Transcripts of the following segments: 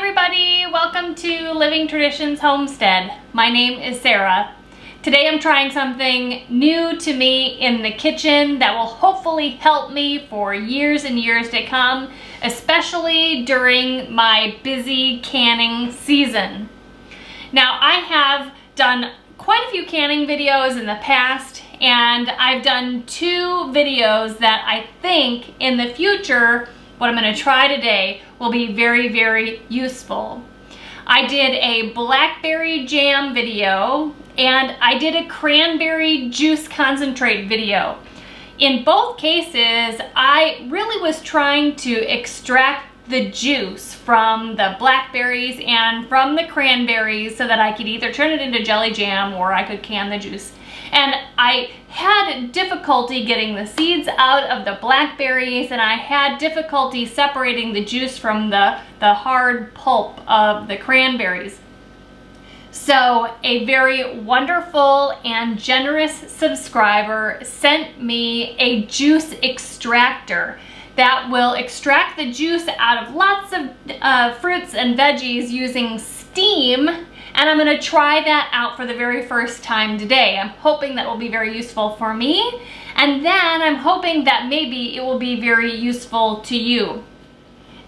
everybody, welcome to Living Traditions Homestead. My name is Sarah. Today I'm trying something new to me in the kitchen that will hopefully help me for years and years to come, especially during my busy canning season. Now, I have done quite a few canning videos in the past, and I've done two videos that I think in the future, what I'm going to try today, will be very, very useful. I did a blackberry jam video and I did a cranberry juice concentrate video. In both cases, I really was trying to extract the juice from the blackberries and from the cranberries so that I could either turn it into jelly jam or I could can the juice. And I had difficulty getting the seeds out of the blackberries, and I had difficulty separating the juice from the hard pulp of the cranberries. So a very wonderful and generous subscriber sent me a juice extractor that will extract the juice out of lots of fruits and veggies using steam. And I'm going to try that out for the very first time today. I'm hoping that will be very useful for me. And then I'm hoping that maybe it will be very useful to you.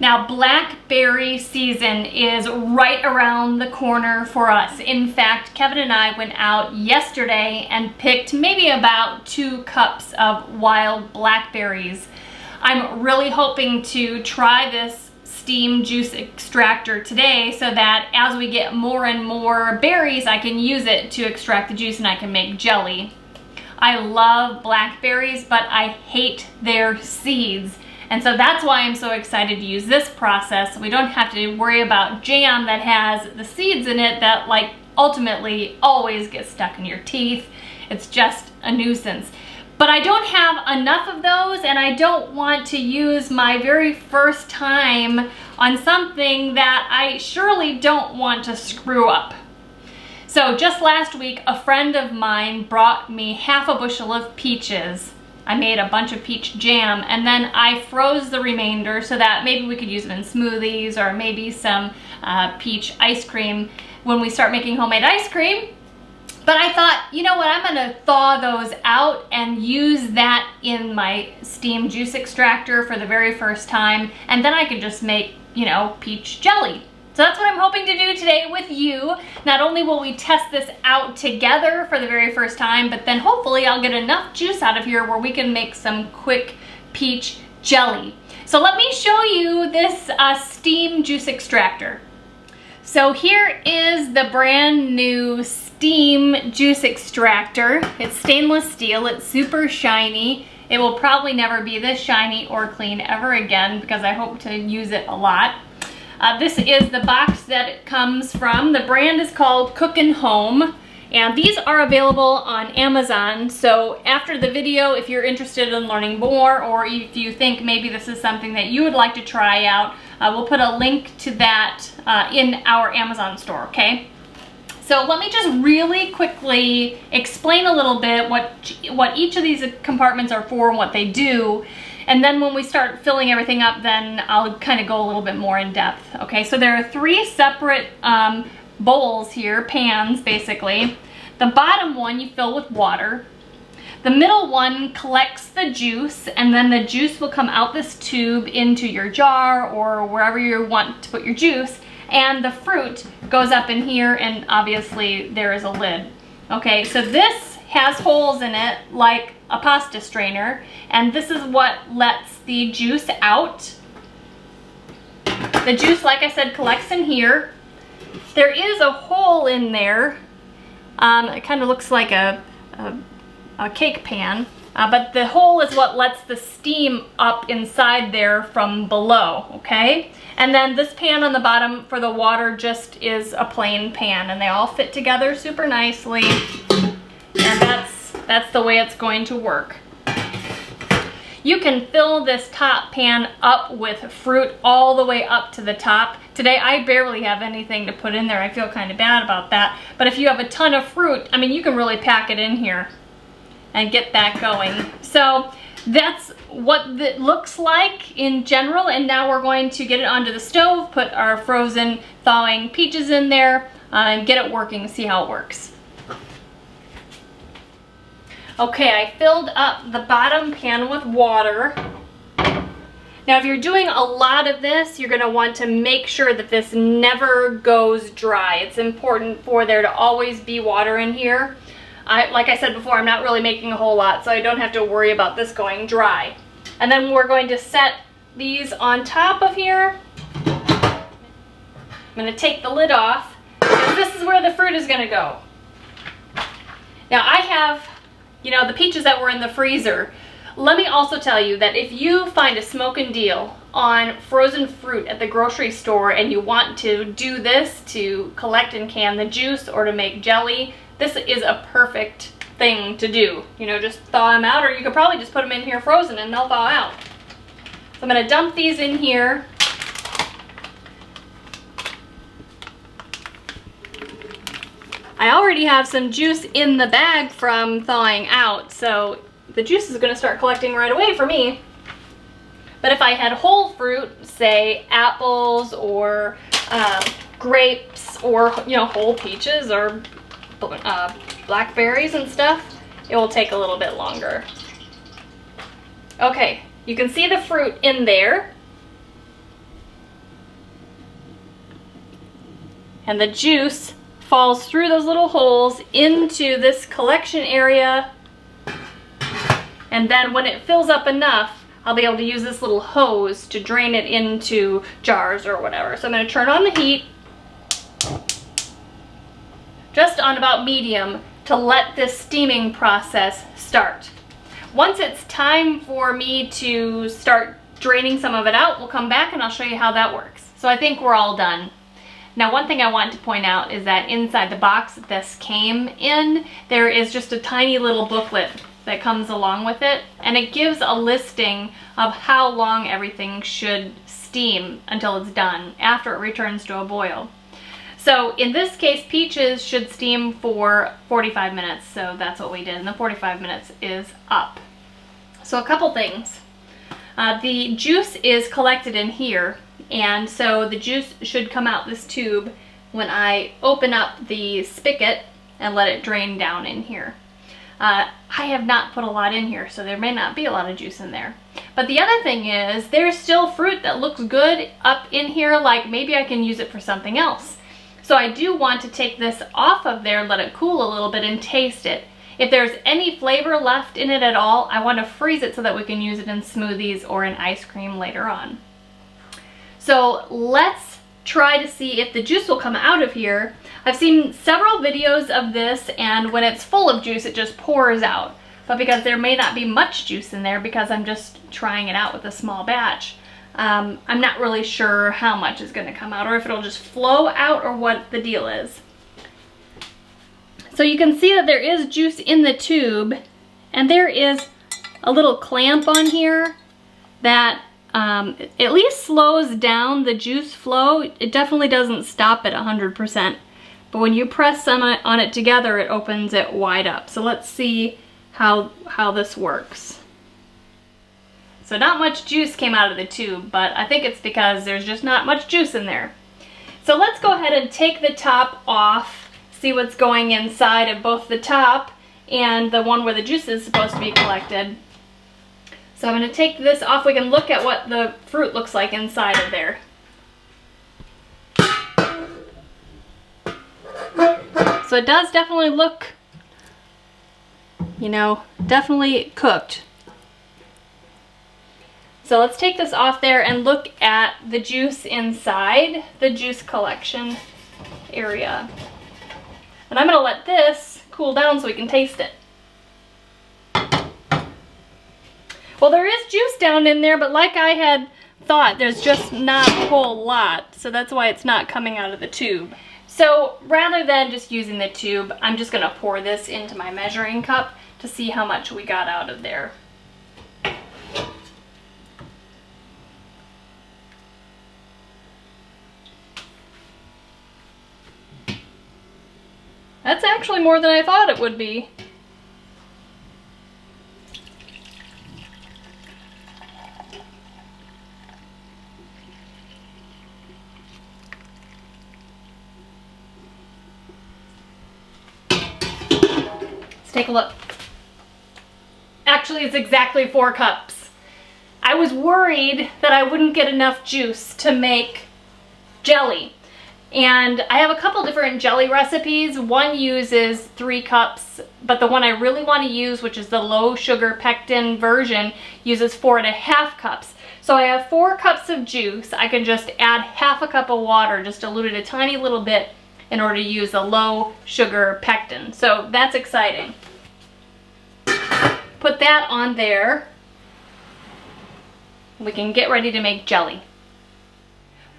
Now, blackberry season is right around the corner for us. In fact, Kevin and I went out yesterday and picked maybe about 2 cups of wild blackberries. I'm really hoping to try this steam juice extractor today so that as we get more and more berries, I can use it to extract the juice and I can make jelly. I love blackberries, but I hate their seeds. And so that's why I'm so excited to use this process. So we don't have to worry about jam that has the seeds in it that like ultimately always get stuck in your teeth. It's just a nuisance. But I don't have enough of those, and I don't want to use my very first time on something that I surely don't want to screw up. So just last week, a friend of mine brought me half a bushel of peaches. I made a bunch of peach jam, and then I froze the remainder so that maybe we could use them in smoothies or maybe some peach ice cream when we start making homemade ice cream. But I thought, you know what, I'm gonna thaw those out and use that in my steam juice extractor for the very first time, and then I can just make, you know, peach jelly. So that's what I'm hoping to do today with you. Not only will we test this out together for the very first time, but then hopefully I'll get enough juice out of here where we can make some quick peach jelly. So let me show you this steam juice extractor. So here is the brand new steam juice extractor. It's stainless steel, it's super shiny. It will probably never be this shiny or clean ever again because I hope to use it a lot. This is the box that it comes from. The brand is called Cookin' Home, and these are available on Amazon. So after the video, if you're interested in learning more, or if you think maybe this is something that you would like to try out, we'll put a link to that in our Amazon store, okay? So let me just really quickly explain a little bit what each of these compartments are for and what they do. And then when we start filling everything up, then I'll kind of go a little bit more in depth. Okay, so there are 3 separate bowls here, pans basically. The bottom one you fill with water. The middle one collects the juice, and then the juice will come out this tube into your jar or wherever you want to put your juice. And the fruit goes up in here, and obviously there is a lid. Okay, so this has holes in it like a pasta strainer, and this is what lets the juice out. The juice, like I said, collects in here. There is a hole in there. It kind of looks like a cake pan, but the hole is what lets the steam up inside there from below, okay? And then this pan on the bottom for the water just is a plain pan, and they all fit together super nicely, and that's the way it's going to work. You can fill this top pan up with fruit all the way up to the top. Today I barely have anything to put in there. I feel kind of bad about that. But if you have a ton of fruit, I mean, you can really pack it in here and get that going. So that's what it looks like in general, and now we're going to get it onto the stove, put our frozen thawing peaches in there, and get it working, see how it works. Okay, I filled up the bottom pan with water. Now if you're doing a lot of this, you're gonna want to make sure that this never goes dry. It's important for there to always be water in here. Like I said before, I'm not really making a whole lot, so I don't have to worry about this going dry. And then we're going to set these on top of here. I'm gonna take the lid off, because this is where the fruit is gonna go. Now I have, you know, the peaches that were in the freezer. Let me also tell you that if you find a smoking deal on frozen fruit at the grocery store and you want to do this to collect and can the juice or to make jelly, this is a perfect thing to do. You know, just thaw them out, or you could probably just put them in here frozen and they'll thaw out. So I'm gonna dump these in here. I already have some juice in the bag from thawing out, so the juice is gonna start collecting right away for me. But if I had whole fruit, say apples or grapes, or, you know, whole peaches or blackberries and stuff, it will take a little bit longer. Okay, you can see the fruit in there. And the juice falls through those little holes into this collection area. And then when it fills up enough, I'll be able to use this little hose to drain it into jars or whatever. So I'm going to turn on the heat, just on about medium, to let this steaming process start. Once it's time for me to start draining some of it out, we'll come back and I'll show you how that works. So I think we're all done. Now, one thing I want to point out is that inside the box that this came in, there is just a tiny little booklet that comes along with it, and it gives a listing of how long everything should steam until it's done after it returns to a boil. So in this case, peaches should steam for 45 minutes, so that's what we did, and the 45 minutes is up. So a couple things. The juice is collected in here, and so the juice should come out this tube when I open up the spigot and let it drain down in here. I have not put a lot in here, so there may not be a lot of juice in there. But the other thing is, there's still fruit that looks good up in here, like maybe I can use it for something else. So I do want to take this off of there, let it cool a little bit, and taste it. If there's any flavor left in it at all, I want to freeze it so that we can use it in smoothies or in ice cream later on. So let's try to see if the juice will come out of here. I've seen several videos of this, and when it's full of juice, it just pours out. But because there may not be much juice in there, because I'm just trying it out with a small batch, I'm not really sure how much is going to come out, or if it'll just flow out, or what the deal is. So you can see that there is juice in the tube, and there is a little clamp on here that at least slows down the juice flow. It definitely doesn't stop at 100%, but when you press some on it together, it opens it wide up. So let's see how this works. So not much juice came out of the tube, but I think it's because there's just not much juice in there. So let's go ahead and take the top off, see what's going inside of both the top and the one where the juice is supposed to be collected. So I'm going to take this off. We can look at what the fruit looks like inside of there. So it does definitely look, you know, definitely cooked. So let's take this off there and look at the juice inside the juice collection area. And I'm going to let this cool down so we can taste it. Well, there is juice down in there, but like I had thought, there's just not a whole lot. So that's why it's not coming out of the tube. So rather than just using the tube, I'm just going to pour this into my measuring cup to see how much we got out of there. That's actually more than I thought it would be. Take a look. Actually, it's exactly 4 cups. I was worried that I wouldn't get enough juice to make jelly. And I have a couple different jelly recipes. One uses 3 cups, but the one I really want to use, which is the low sugar pectin version, uses 4.5 cups. So I have 4 cups of juice. I can just add half a cup of water, just dilute it a tiny little bit in order to use a low sugar pectin. So that's exciting. Put that on there. We can get ready to make jelly.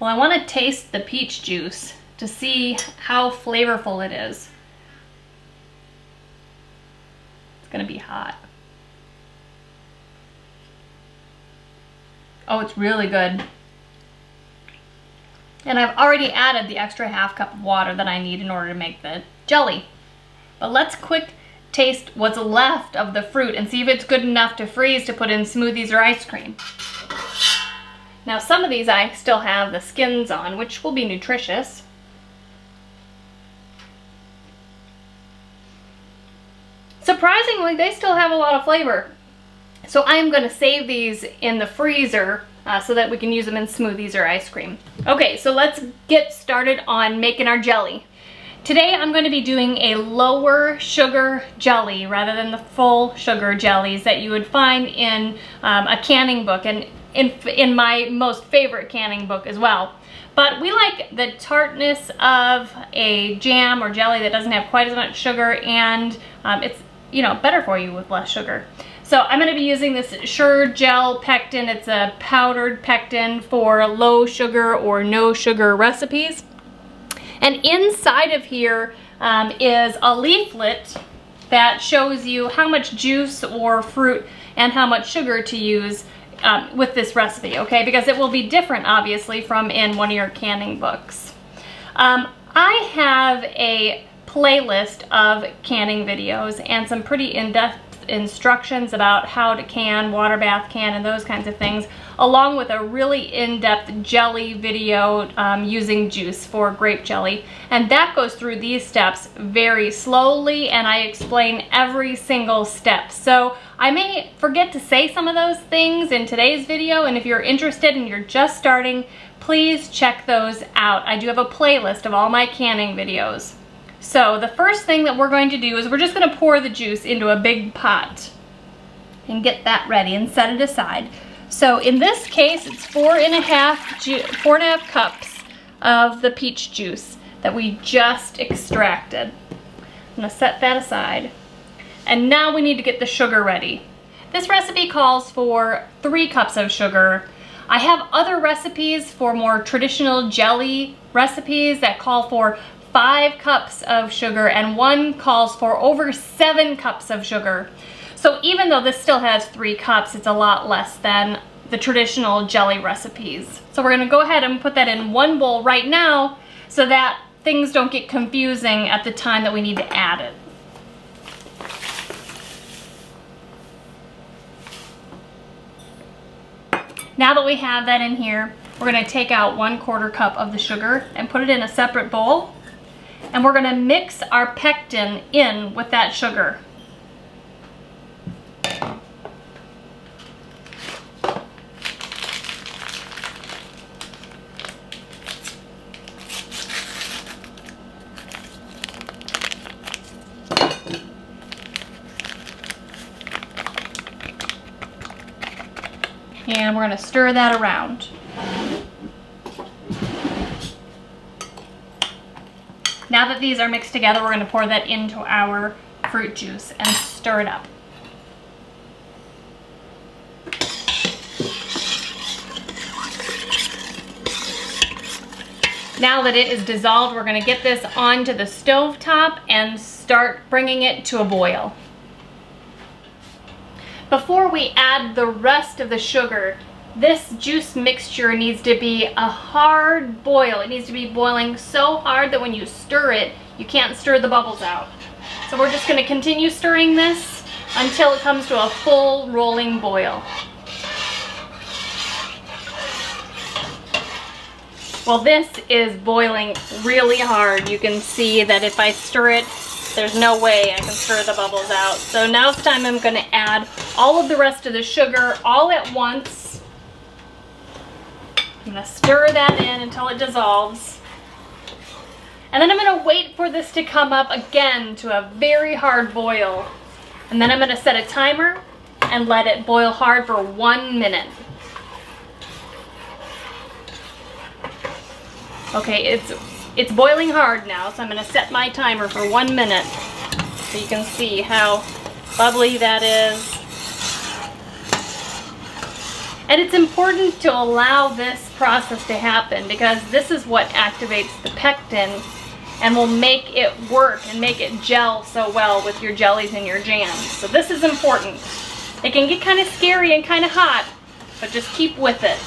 Well, I want to taste the peach juice to see how flavorful it is. It's going to be hot. Oh, it's really good. And I've already added the extra half cup of water that I need in order to make the jelly. But let's quick taste what's left of the fruit and see if it's good enough to freeze to put in smoothies or ice cream. Now some of these I still have the skins on, which will be nutritious. Surprisingly, they still have a lot of flavor. So I'm going to save these in the freezer so that we can use them in smoothies or ice cream. Okay, so let's get started on making our jelly. Today I'm going to be doing a lower sugar jelly rather than the full sugar jellies that you would find in a canning book and in my most favorite canning book as well. But we like the tartness of a jam or jelly that doesn't have quite as much sugar, and it's, you know, better for you with less sugar. So I'm going to be using this Sure Gel Pectin. It's a powdered pectin for low sugar or no sugar recipes. And inside of here is a leaflet that shows you how much juice or fruit and how much sugar to use with this recipe, okay? Because it will be different, obviously, from in one of your canning books. I have a playlist of canning videos and some pretty in-depth instructions about how to can, water bath can, and those kinds of things, along with a really in-depth jelly video using juice for grape jelly. And that goes through these steps very slowly, and I explain every single step. So I may forget to say some of those things in today's video, and if you're interested and you're just starting, please check those out. I do have a playlist of all my canning videos. So the first thing that we're going to do is we're just going to pour the juice into a big pot and get that ready and set it aside. So in this case, it's 4.5 cups of the peach juice that we just extracted. I'm going to set that aside. And now we need to get the sugar ready. This recipe calls for 3 cups of sugar. I have other recipes for more traditional jelly recipes that call for 5 cups of sugar, and one calls for over 7 cups of sugar. So even though this still has 3 cups, it's a lot less than the traditional jelly recipes. So we're going to go ahead and put that in one bowl right now so that things don't get confusing at the time that we need to add it. Now that we have that in here, we're going to take out 1/4 cup of the sugar and put it in a separate bowl. And we're going to mix our pectin in with that sugar. And we're going to stir that around. Now that these are mixed together, we're going to pour that into our fruit juice and stir it up. Now that it is dissolved, we're going to get this onto the stove top and start bringing it to a boil. Before we add the rest of the sugar, this juice mixture needs to be a hard boil. It needs to be boiling so hard that when you stir it, you can't stir the bubbles out. So we're just going to continue stirring this until it comes to a full rolling boil. Well, this is boiling really hard. You can see that if I stir it there's no way I can stir the bubbles out. So now it's time I'm gonna add all of the rest of the sugar all at once. I'm gonna stir that in until it dissolves. And then I'm gonna wait for this to come up again to a very hard boil. And then I'm gonna set a timer and let it boil hard for 1 minute. Okay, it's boiling hard now, so I'm gonna set my timer for 1 minute so you can see how bubbly that is. And it's important to allow this process to happen because this is what activates the pectin and will make it work and make it gel so well with your jellies and your jams. So this is important. It can get kind of scary and kind of hot, but just keep with it.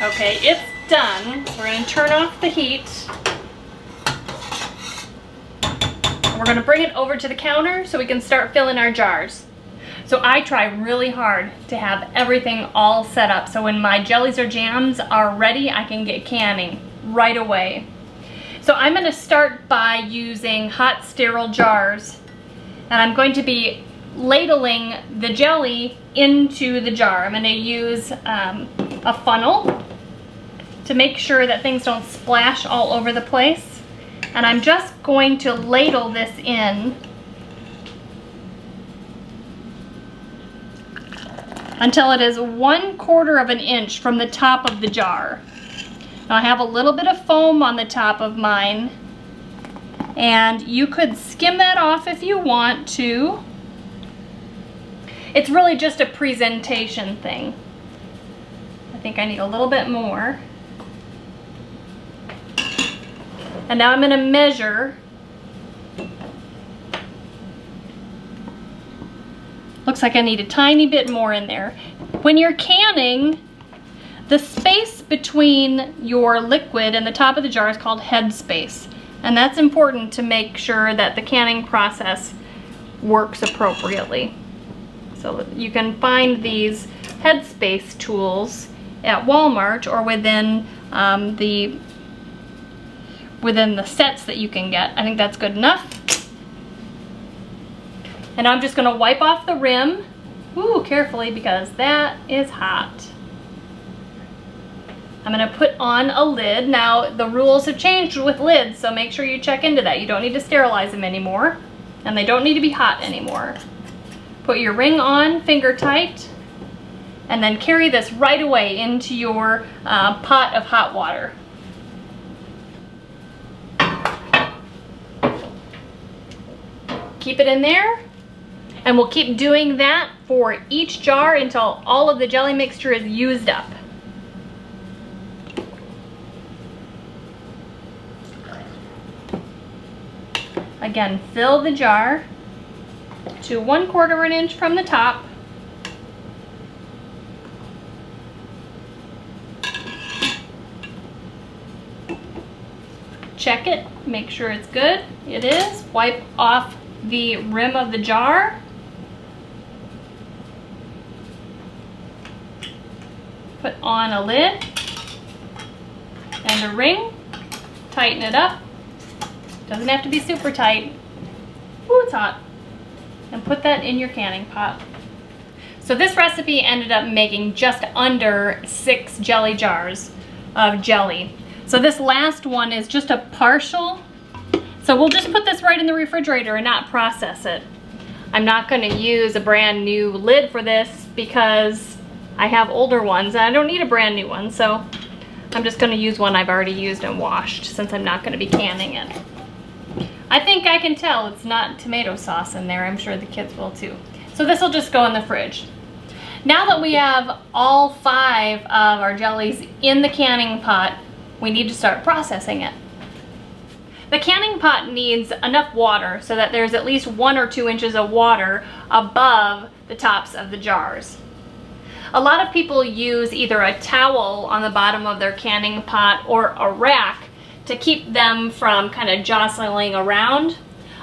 Okay, it's done. We're going to turn off the heat. We're going to bring it over to the counter so we can start filling our jars. So I try really hard to have everything all set up so when my jellies or jams are ready, I can get canning right away. So I'm going to start by using hot sterile jars, and I'm going to be ladling the jelly into the jar. I'm going to use a funnel to make sure that things don't splash all over the place. And I'm just going to ladle this in until it is 1/4 of an inch from the top of the jar. Now I have a little bit of foam on the top of mine, and you could skim that off if you want to. It's really just a presentation thing. I think I need a little bit more. And now I'm going to measure. Looks like I need a tiny bit more in there. When you're canning, the space between your liquid and the top of the jar is called head space. And that's important to make sure that the canning process works appropriately. So you can find these head space tools at Walmart or within the sets that you can get. I think that's good enough. And I'm just gonna wipe off the rim. Ooh, carefully because that is hot. I'm gonna put on a lid. Now the rules have changed with lids, so make sure you check into that. You don't need to sterilize them anymore, and they don't need to be hot anymore. Put your ring on, finger tight, and then carry this right away into your pot of hot water. Keep it in there, and we'll keep doing that for each jar until all of the jelly mixture is used up. Again, fill the jar to 1/4 of an inch from the top. Check it, make sure it's good. It is. Wipe off the rim of the jar. Put on a lid and a ring. Tighten it up. Doesn't have to be super tight. Ooh, it's hot. And put that in your canning pot. So this recipe ended up making just under 6 jelly jars of jelly. So this last one is just a partial. So we'll just put this right in the refrigerator and not process it. I'm not going to use a brand new lid for this because I have older ones and I don't need a brand new one. So I'm just going to use one I've already used and washed since I'm not going to be canning it. I think I can tell it's not tomato sauce in there. I'm sure the kids will too. So this will just go in the fridge. Now that we have all 5 of our jellies in the canning pot, we need to start processing it. The canning pot needs enough water so that there's at least 1 or 2 inches of water above the tops of the jars. A lot of people use either a towel on the bottom of their canning pot or a rack to keep them from kind of jostling around.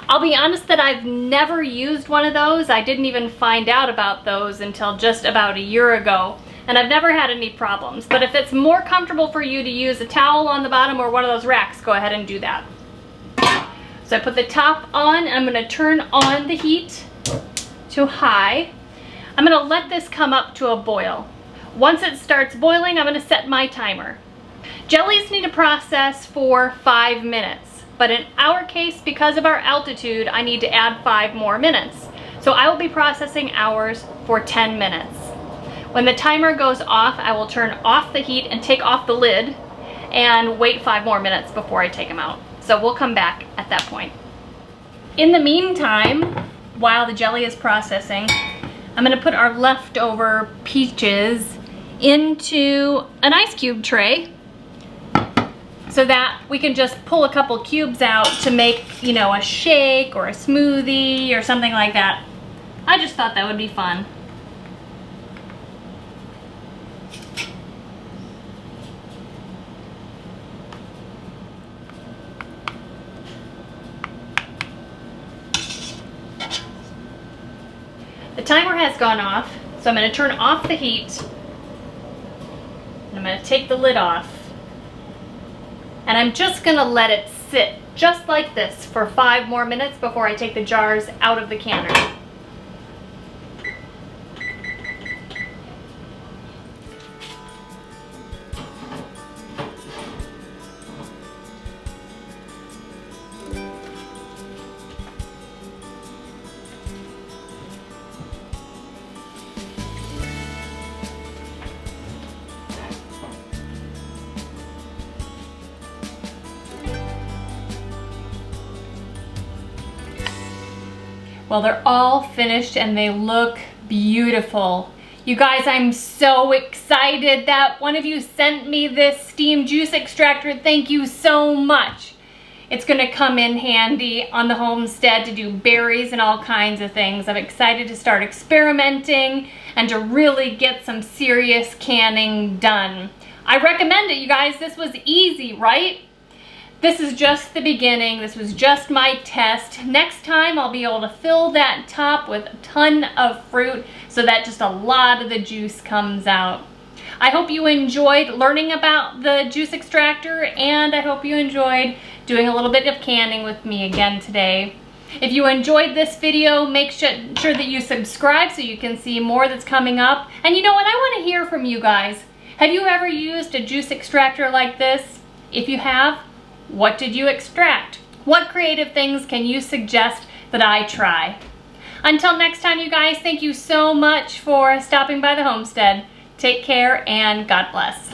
I'll be honest that I've never used one of those. I didn't even find out about those until just about a year ago. and I've never had any problems. But if it's more comfortable for you to use a towel on the bottom or one of those racks, go ahead and do that. So I put the top on, and I'm gonna turn on the heat to high. I'm gonna let this come up to a boil. Once it starts boiling, I'm gonna set my timer. Jellies need to process for 5 minutes, but in our case, because of our altitude, I need to add 5 more minutes. So I will be processing ours for 10 minutes. When the timer goes off, I will turn off the heat and take off the lid and wait 5 more minutes before I take them out. So we'll come back at that point. In the meantime, while the jelly is processing, I'm gonna put our leftover peaches into an ice cube tray so that we can just pull a couple cubes out to make, you know, a shake or a smoothie or something like that. I just thought that would be fun. The timer has gone off, so I'm going to turn off the heat, and I'm going to take the lid off, and I'm just going to let it sit just like this for 5 more minutes before I take the jars out of the canner. Well, they're all finished and they look beautiful. You guys, I'm so excited that one of you sent me this steam juice extractor. Thank you so much. It's gonna come in handy on the homestead to do berries and all kinds of things. I'm excited to start experimenting and to really get some serious canning done. I recommend it, you guys. This was easy, right? This is just the beginning. This was just my test. Next time I'll be able to fill that top with a ton of fruit so that just a lot of the juice comes out. I hope you enjoyed learning about the juice extractor, and I hope you enjoyed doing a little bit of canning with me again today. If you enjoyed this video, make sure that you subscribe so you can see more that's coming up. And you know what? I want to hear from you guys. Have you ever used a juice extractor like this? If you have, what did you extract? What creative things can you suggest that I try? Until next time, you guys, thank you so much for stopping by the homestead. Take care and God bless.